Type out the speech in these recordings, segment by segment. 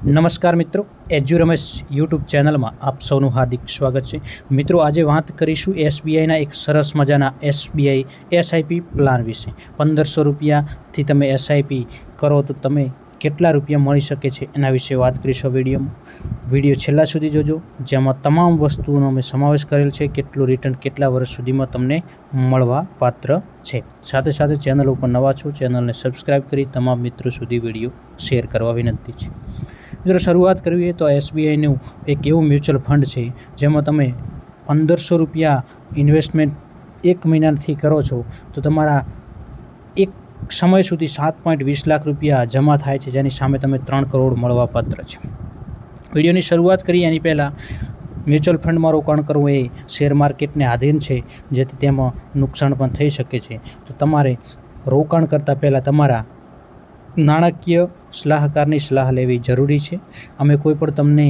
નમસ્કાર મિત્રો, એજ્યુ રમેશ યુટ્યુબ ચેનલમાં આપ સૌનું હાર્દિક સ્વાગત છે। મિત્રો આજે વાત કરીશું એસબીઆઈના એક સરસ મજાના એસબીઆઈ એસઆઈપી પ્લાન વિશે। 1500 રૂપિયાથી તમે એસઆઈપી કરો તો તમે કેટલા રૂપિયા મળી શકે છે એના વિશે વાત કરીશું વિડીયો છેલ્લા સુધી જોજો, જેમાં તમામ વસ્તુઓનો અમે સમાવેશ કરેલ છે। કેટલું રિટર્ન કેટલા વર્ષ સુધીમાં તમને મળવા પાત્ર છે। સાથે સાથે ચેનલ ઉપર નવા છો, ચેનલને સબસ્ક્રાઈબ કરી તમામ મિત્રો સુધી વિડીયો શેર કરવા વિનંતી છે। મિત્રો શરૂઆત કરવી તો એસબીઆઈનું એક એવું મ્યુચ્યુઅલ ફંડ છે જેમાં તમે 1500 રૂપિયા ઇન્વેસ્ટમેન્ટ 1 મહિનાથી કરો છો તો તમારા એક સમય સુધી 7.20 લાખ રૂપિયા જમા થાય છે, જેની સામે તમે 3 કરોડ મળવાપાત્ર છે। વિડીયોની શરૂઆત કરીએ એની પહેલાં મ્યુચ્યુઅલ ફંડમાં રોકાણ કરવું એ શેર માર્કેટને આધીન છે, જેથી તેમાં નુકસાન પણ થઈ શકે છે। તો તમારે રોકાણ કરતાં પહેલાં તમારા નાણાકીય સલાહકારની સલાહ લેવી જરૂરી છે। અમે કોઈ પણ તમને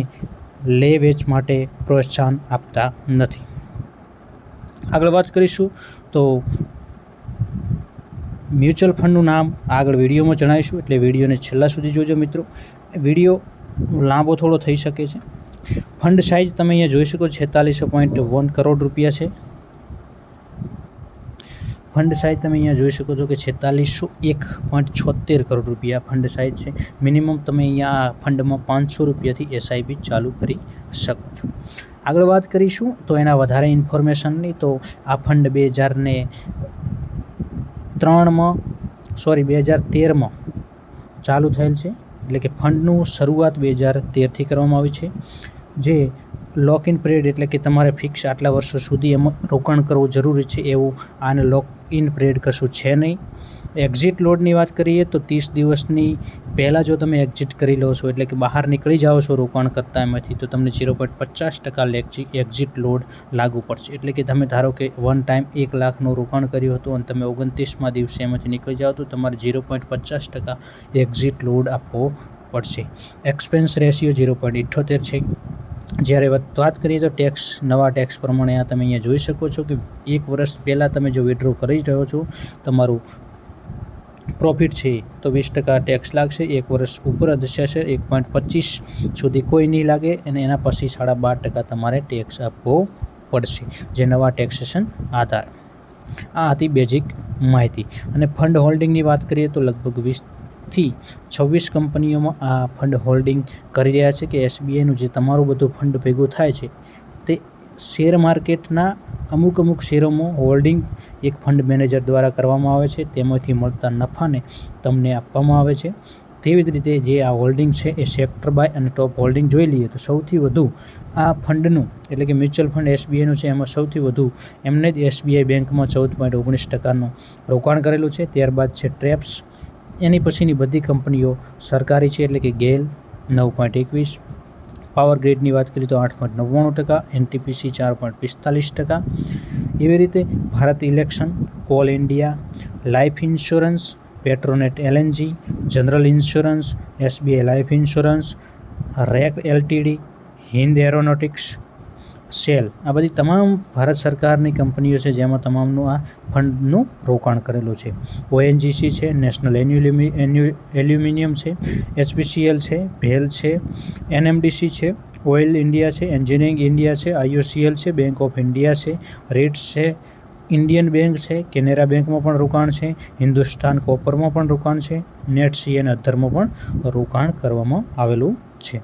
લે વેચ માટે પ્રોત્સાહન આપતા નથી। આગળ વાત કરીશું તો મ્યુચ્યુઅલ ફંડનું નામ આગળ વિડીયોમાં જણાવીશું, એટલે વિડીયોને છેલ્લા સુધી જોજો મિત્રો। વિડીયો લાંબો થોડો થઈ શકે છે। ફંડ સાઇઝ તમે અહીંયા જોઈ શકો 46.1 કરોડ રૂપિયા છે। ફંડ સાઇઝ તમે અહીંયા જોઈ શકો છો કે 4601.76 કરોડ રૂપિયા ફંડ સાઇઝ છે। મિનિમમ તમે અહીંયા આ ફંડમાં 500 રૂપિયાથી એસઆઈપી ચાલુ કરી શકો છો। આગળ વાત કરીશું તો એના વધારે ઇન્ફોર્મેશનની, તો આ ફંડ 2013માં ચાલુ થયેલ છે, એટલે કે ફંડનું શરૂઆત 2013થી કરવામાં આવી છે। જે લોક ઇન પિરિયડ એટલે કે તમારે ફિક્સ આટલા વર્ષો સુધી એમાં રોકાણ કરવું જરૂરી છે એવું આને લોક ઇન પિરિયડ કશું છે નહીં। એક્ઝિટ લોડની વાત કરીએ તો 30 દિવસની પહેલાં જો તમે એક્ઝિટ કરી લો છો, એટલે કે બહાર નીકળી જાઓ છો રોકાણ કરતા એમાંથી, તો તમને 0.50% એક્ઝિટ લોડ લાગુ પડશે। એટલે કે તમે ધારો કે વન ટાઈમ 1 લાખનું રોકાણ કર્યું હતું અને તમે 29મા દિવસે એમાંથી નીકળી જાઓ તો તમારે 0.50% એક્ઝિટ લોડ આપવો પડશે। એક્સપેન્સ રેશિયો 0.78 છે। જ્યારે વાત કરીએ તો ટેક્સ, નવા ટેક્સ પ્રમાણે આ તમે અહીંયા જોઈ શકો છો કે 1 વર્ષ પહેલાં તમે જો વિડ્રો કરી રહ્યો છો, તમારું પ્રોફિટ છે તો 20% ટેક્સ લાગશે। 1 વર્ષ ઉપર જશે 1.25 સુધી કોઈ નહીં લાગે, અને એના પછી 12.5% તમારે ટેક્સ આપવો પડશે, જે નવા ટેક્સેશન આધાર। આ હતી બેઝિક માહિતી। અને ફંડ હોલ્ડિંગની વાત કરીએ તો લગભગ 20થી 26 કંપનીઓમાં આ ફંડ હોલ્ડિંગ કરી રહ્યા છે। કે એસબીઆઈનું જે તમારું બધું ફંડ ભેગું થાય છે તે શેર માર્કેટના અમુક શેરોમાં હોલ્ડિંગ એક ફંડ મેનેજર દ્વારા કરવામાં આવે છે, તેમાંથી મળતા નફાને તમને આપવામાં આવે છે। તેવી જ રીતે જે આ હોલ્ડિંગ છે એ સેક્ટર બાય અને ટોપ હોલ્ડિંગ જોઈ લઈએ તો સૌથી વધુ આ ફંડનું, એટલે કે મ્યુચ્યુઅલ ફંડ એસબીઆઈનું છે, એમાં સૌથી વધુ એમને જ એસબીઆઈ બેંકમાં 14.19%નું રોકાણ કરેલું છે। ત્યારબાદ છે ટ્રેપ્સ, એની પછીની બધી કંપનીઓ સરકારી છે, એટલે કે ગેલ 9.21%, પાવર ગ્રીડની વાત કરીએ તો 8.99%, એનટીપીસી 4.45%। એવી રીતે Bharat election, Coal India, life insurance, Petronet LNG, general insurance, SBI life insurance, REC LTD, Hind aeronautics, SAIL, આ બધી તમામ ભારત સરકારની કંપનીઓ છે જેમાં તમામનું આ ફંડનું રોકાણ કરેલું છે। ઓએનજીસી છે, નેશનલ એલ્યુમિનિયમ છે, એચપીસીએલ છે, ભેલ છે, એનએમડીસી છે, ઓઇલ ઇન્ડિયા છે, એન્જિનિયરિંગ ઇન્ડિયા છે, આઈઓસીએલ છે, બેંક ઓફ ઇન્ડિયા છે, રીટ્સ છે, ઇન્ડિયન બેંક છે, કેનેરા બેંકમાં પણ રોકાણ છે, હિન્દુસ્તાન કોપરમાં પણ રોકાણ છે, નેટસી અને અધરમાં પણ રોકાણ કરવામાં આવેલું છે।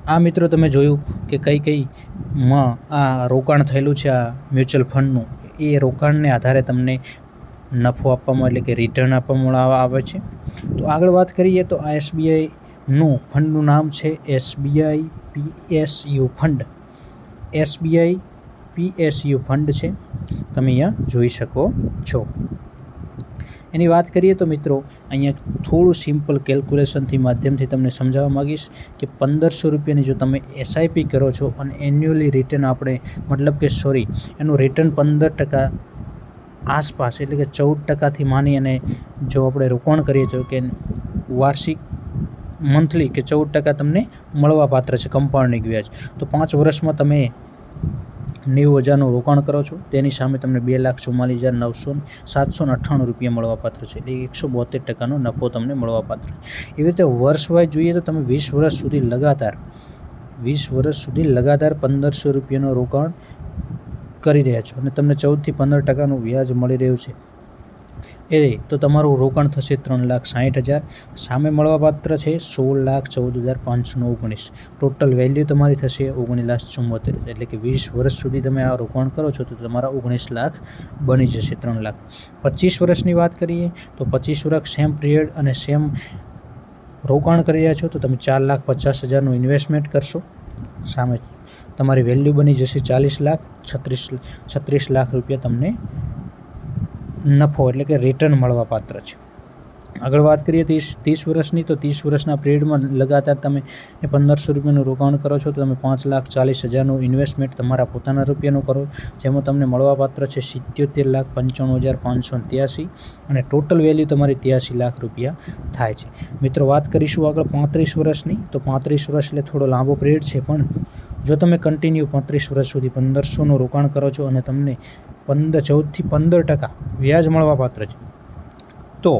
આ મિત્રો તમે જોયું કે કઈમાં આ રોકાણ થયેલું છે આ મ્યુચ્યુઅલ ફંડનું, એ રોકાણને આધારે તમને નફો આપવામાં, એટલે કે રિટર્ન આપવામાં આવે છે। તો આગળ વાત કરીએ તો આ એસબીઆઈનું ફંડનું નામ છે SBI PSU fund. SBI PSU fund છે, તમે અહીંયા જોઈ શકો છો। એની વાત કરીએ તો મિત્રો અહીંયા થોડું સિમ્પલ કેલ્ક્યુલેશનથી માધ્યમથી તમને સમજાવવા માગીશ કે 1500 રૂપિયાની જો તમે એસઆઈપી કરો છો અને એન્યુઅલી રિટર્ન એનું રિટર્ન 15% આસપાસ, એટલે કે 14%થી માની અને જો આપણે રોકાણ કરીએ છીએ કે વાર્ષિક મંથલી કે 14% તમને મળવાપાત્ર છે કમ્પાઉન્ડિંગ વ્યાજ, તો 5 વર્ષમાં તમે 90,000નું રોકાણ કરો છો તેની સામે તમને 2,44,798 રૂપિયા મળવાપાત્ર છે, એટલે 172% નફો તમને મળવાપાત્ર છે. એવી રીતે વર્ષ વાઇઝ જોઈએ તો તમે 20 વર્ષ સુધી લગાતાર 1,500 રૂપિયાનું રોકાણ કરી રહ્યા છો અને તમને 14 થી 15% વ્યાજ મળી રહ્યું છે, તો તમારું રોકાણ થશે 3,60,000. સામે મળવાપાત્ર છે 16,14,519. ટોટલ વેલ્યુ તમારી થશે 19,74. એટલે કે 20 વર્ષ સુધી તમે આ રોકાણ કરો છો તો તમારા 19 લાખ બની જશે 3 લાખ. 25 વર્ષની વાત કરીએ તો 25 વર્ષ સેમ પિરિયડ અને સેમ રોકાણ કરી રહ્યા છો તો તમે 4,50,000નું ઇન્વેસ્ટમેન્ટ કરશો, સામે તમારી વેલ્યુ બની જશે 40 લાખ. 36 લાખ રૂપિયા તમને નફો એટલે કે રિટર્ન મળવાપાત્ર છે. આગળ વાત કરીએ 30 વર્ષની તો 30 વર્ષના પિરિયડમાં લગાતાર તમે 1,500 રૂપિયાનું રોકાણ કરો છો તો તમે 5,40,000નું ઇન્વેસ્ટમેન્ટ તમારા પોતાના રૂપિયાનું કરો, જેમાં તમને મળવાપાત્ર છે 77,95,583 અને ટોટલ વેલ્યુ તમારી 83 લાખ રૂપિયા થાય છે. મિત્રો વાત કરીશું આગળ 35 વર્ષની તો 35 વર્ષ એટલે થોડો લાંબો પિરિયડ છે, પણ જો તમે કન્ટિન્યુ 35 વર્ષ સુધી 1,500નું રોકાણ કરો છો અને તમને 14 થી 15% વ્યાજ મળવાપાત્ર છે તો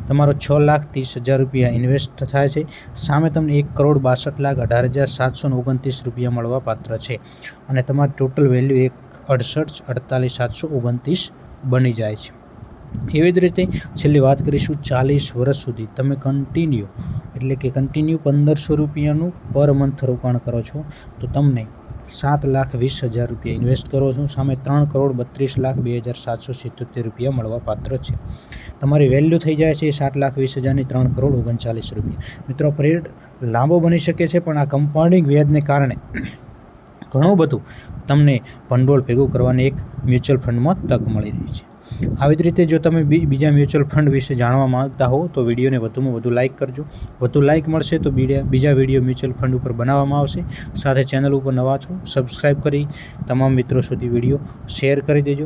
તમારો 6,30,000 રૂપિયા ઇન્વેસ્ટ થાય છે, સામે તમને 1,62,18,729 રૂપિયા મળવાપાત્ર છે અને તમારી ટોટલ વેલ્યુ 1,68,48,729 બની જાય છે. એવી જ રીતે છેલ્લી વાત કરીશું 40 વર્ષ સુધી તમે કન્ટિન્યુ 1,500 રૂપિયાનું પર મંથ રોકાણ કરો છો તો તમને 7,20,000 રૂપિયા ઇન્વેસ્ટ કરો છો, સામે 3,32,02,777 રૂપિયા મળવાપાત્ર છે. તમારી વેલ્યુ થઈ જાય છે 7,20,000ની 3,39,00,000 રૂપિયા. મિત્રો પિરિયડ લાંબો બની શકે છે, પણ આ કમ્પાઉન્ડિંગ વ્યાજને કારણે ઘણું બધું તમને ભંડોળ ભેગું કરવાની એક મ્યુચ્યુઅલ ફંડમાં તક મળી રહી છે. આવી જ રીતે જો તમે બીજા મ્યુચ્યુઅલ ફંડ વિશે જાણવા માંગતા હો તો વિડીયોને વધુમાં વધુ લાઇક કરજો. વધુ લાઇક મળશે તો બીજા વિડીયો મ્યુચ્યુઅલ ફંડ ઉપર બનાવવામાં આવશે. સાથે ચેનલ ઉપર નવા છો સબસ્ક્રાઈબ કરી તમામ મિત્રો સુધી વિડીયો શેર કરી દેજો.